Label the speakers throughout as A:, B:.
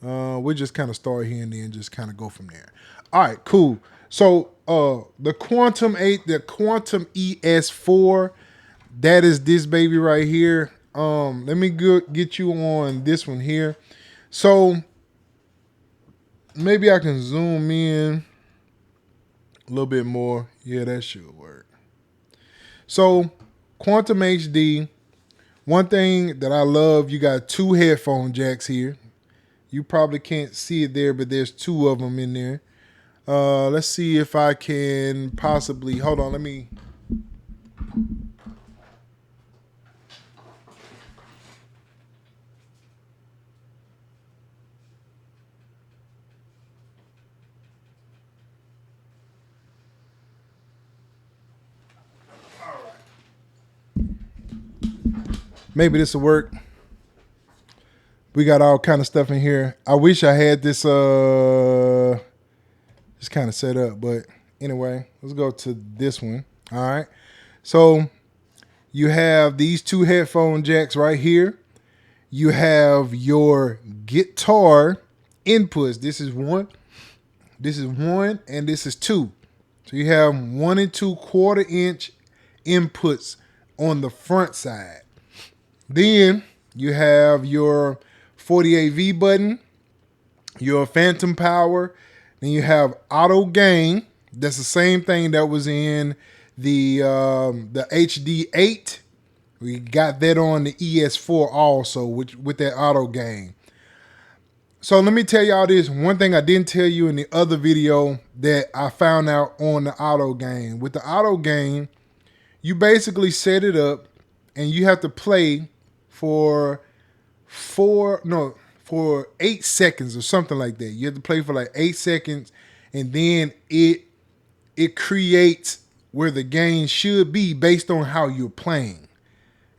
A: We'll just kind of start here and then just kind of go from there. All right, cool. So the Quantum ES4, that is this baby right here. Let me get you on this one here. So maybe I can zoom in a little bit more. Yeah, that should work. So Quantum HD, one thing that I love, you got two headphone jacks here. You probably can't see it there, but there's two of them in there. Let's see if I can possibly, hold on, let me. Maybe this will work. We got all kind of stuff in here. I wish I had this just kind of set up, but anyway, let's go to this one. All right. So you have these two headphone jacks right here. You have your guitar inputs. This is one, and this is two. So you have 1 and 2/4 inch inputs on the front side. Then you have your 48V button, your phantom power. Then you have auto gain. That's the same thing that was in the HD8. We got that on the ES4 also, with that auto gain. So let me tell y'all this. One thing I didn't tell you in the other video that I found out on the auto gain. With the auto gain, you basically set it up and you have to play for 8 seconds or something like that. You have to play for like 8 seconds, and then it creates where the gain should be based on how you're playing.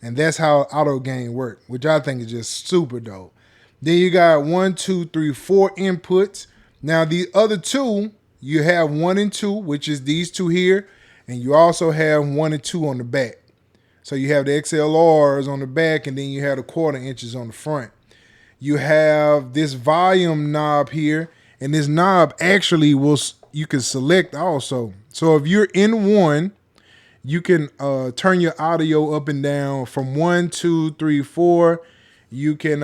A: And that's how auto gain works, which I think is just super dope. Then you got 1, 2, 3, 4 inputs. Now the other two, you have 1 and 2, which is these two here, and you also have 1 and 2 on the back. So you have the XLRs on the back, and then you have the 1/4 inches on the front. You have this volume knob here, and this knob actually you can select also. So if you're in one, you can turn your audio up and down from 1, 2, 3, 4. You can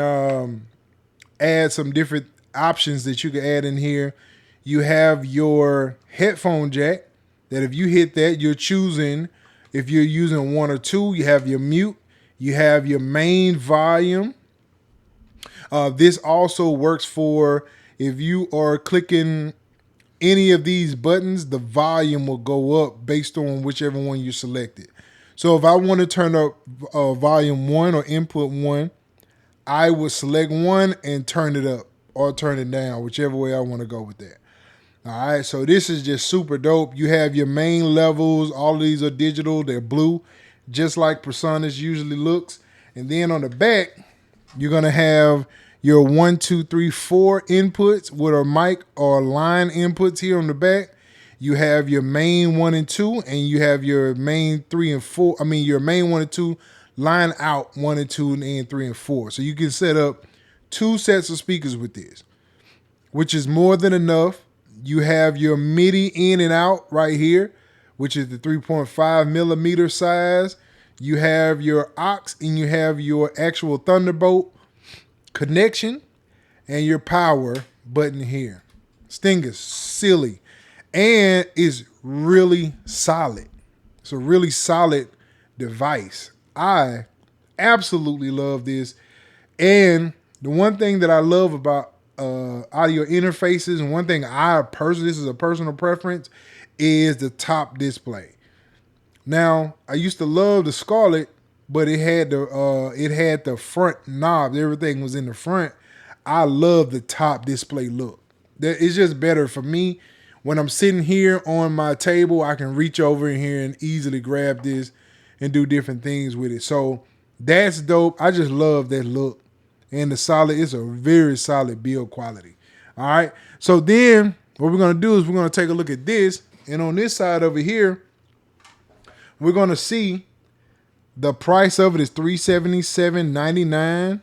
A: add some different options that you can add in here. You have your headphone jack that if you hit that, you're choosing if you're using 1 or 2. You have your mute. You have your main volume. This also works for if you are clicking any of these buttons, the volume will go up based on whichever one you selected. So if I want to turn up volume 1 or input 1, I would select 1 and turn it up or turn it down, whichever way I want to go with that. All right, so this is just super dope. You have your main levels. All of these are digital. They're blue, just like PreSonus usually looks. And then on the back, you're going to have your 1, 2, 3, 4 inputs with a mic or line inputs here on the back. You have your main 1 and 2, and you have your main 3 and 4. I mean, your main 1 and 2 line out 1 and 2 and 3 and 4. So you can set up 2 sets of speakers with this, which is more than enough. You have your MIDI in and out right here, which is the 3.5 millimeter size. You have your aux, and you have your actual Thunderbolt connection, and your power button here. This thing is silly and is really solid. It's a really solid device. I absolutely love this. And the one thing that I love about audio interfaces, and one thing this is a personal preference, is the top display. Now, I used to love the Scarlett, but it had the front knob. Everything was in the front. I love the top display look. It's just better for me. When I'm sitting here on my table, I can reach over in here and easily grab this and do different things with it. So that's dope. I just love that look. And it's a very solid build quality. All right. So then what we're going to do is we're going to take a look at this. And on this side over here, we're going to see the price of it is $377.99.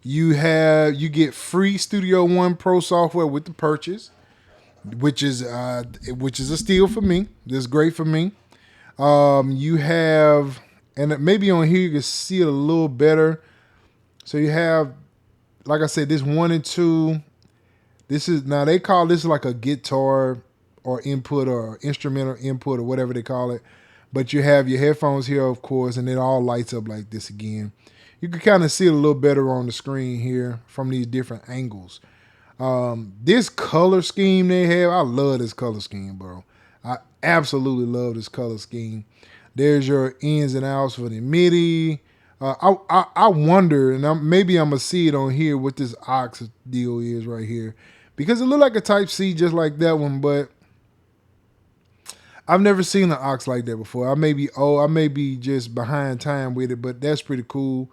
A: You get free Studio One Pro software with the purchase, which is a steal for me. This is great for me. You have, and maybe on here you can see it a little better. So you have, like I said, this 1 and 2. This is, now they call this like a guitar or input or instrumental input or whatever they call it. But you have your headphones here, of course, and it all lights up like this again. You can kind of see it a little better on the screen here from these different angles. This color scheme they have, I love this color scheme, bro. I absolutely love this color scheme. There's your ins and outs for the MIDI. I wonder, and maybe I'm going to see it on here, what this aux deal is right here. Because it looked like a Type-C just like that one, but I've never seen an aux like that before. I may be just behind time with it, but that's pretty cool.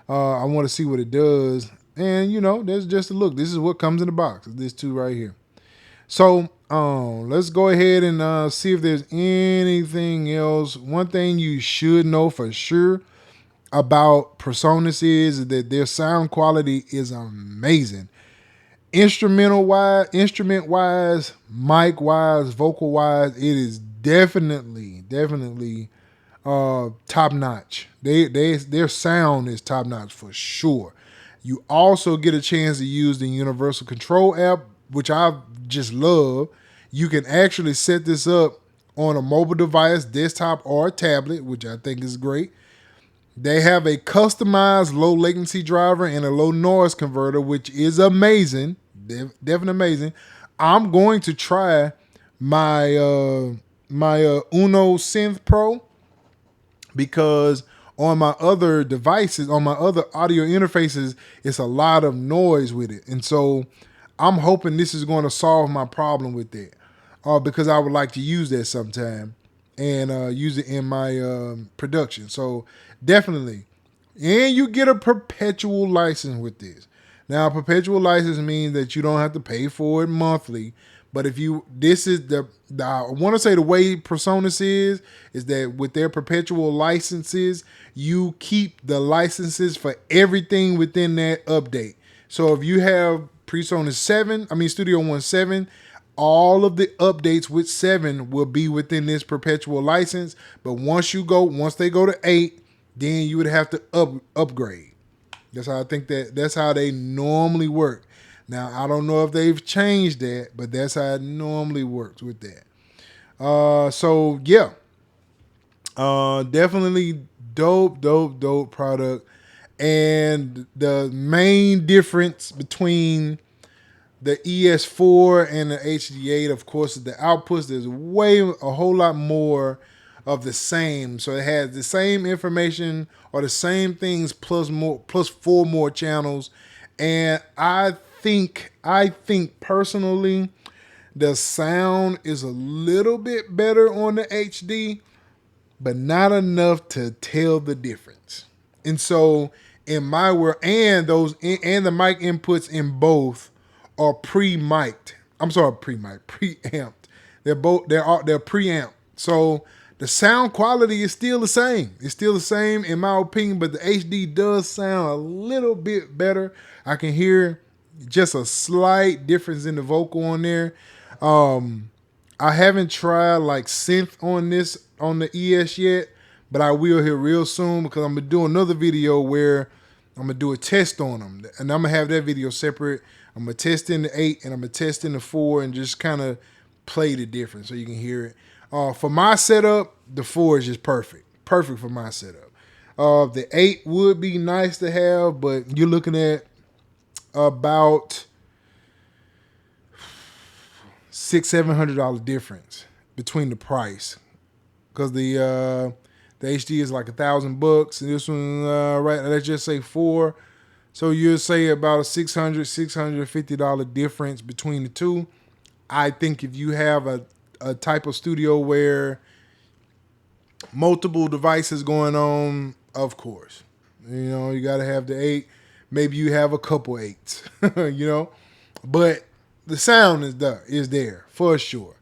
A: I want to see what it does. And, there's just a look. This is what comes in the box. This two right here. So let's go ahead and see if there's anything else. One thing you should know for sure about PreSonus is that their sound quality is amazing. Instrument wise, mic wise, vocal wise, it is definitely top notch. Their sound is top notch for sure. You also get a chance to use the Universal Control app, which I just love. You can actually set this up on a mobile device, desktop, or a tablet, which I think is great. They have a customized low latency driver and a low noise converter, which is amazing. Definitely amazing. I'm going to try my Uno Synth Pro, because on my other devices, on my other audio interfaces, it's a lot of noise with it. And so I'm hoping this is going to solve my problem with that, because I would like to use that sometime and use it in my production. So definitely. And you get a perpetual license with this. Now, a perpetual license means that you don't have to pay for it monthly. But if you, this is I want to say the way PreSonus is that with their perpetual licenses, you keep the licenses for everything within that update. So if you have PreSonus 7, Studio One 7, all of the updates with 7 will be within this perpetual license. But once they go to 8, then you would have to upgrade. That's how they normally work. Now, I don't know if they've changed that, but that's how it normally works with that. So yeah, definitely dope product. And the main difference between the ES4 and the HD8, of course, is the outputs. There's a whole lot more of the same. So it has the same information or the same things plus 4 more channels. And I think personally, the sound is a little bit better on the HD, but not enough to tell the difference. And so in my world, and the mic inputs in both are pre-mic'd. Pre-amped. They're preamped. So the sound quality is still the same. It's still the same in my opinion, but the HD does sound a little bit better. I can hear just a slight difference in the vocal on there. I haven't tried like synth on the ES yet, but I will here real soon, because I'm gonna do another video where I'm gonna do a test on them, and I'm gonna have that video separate. I'm gonna test in the 8 and I'm gonna test in the 4 and just kind of play the difference so you can hear it. For my setup, the 4 is just perfect for my setup. The 8 would be nice to have, but you're looking at about $600-700 difference between the price, because the HD is like $1,000, and this one right, let's just say 4, so you'll say about a $650 difference between the two. I think if you have a type of studio where multiple devices going on, of course, you got to have the 8. Maybe you have a couple 8s, but the sound is there for sure.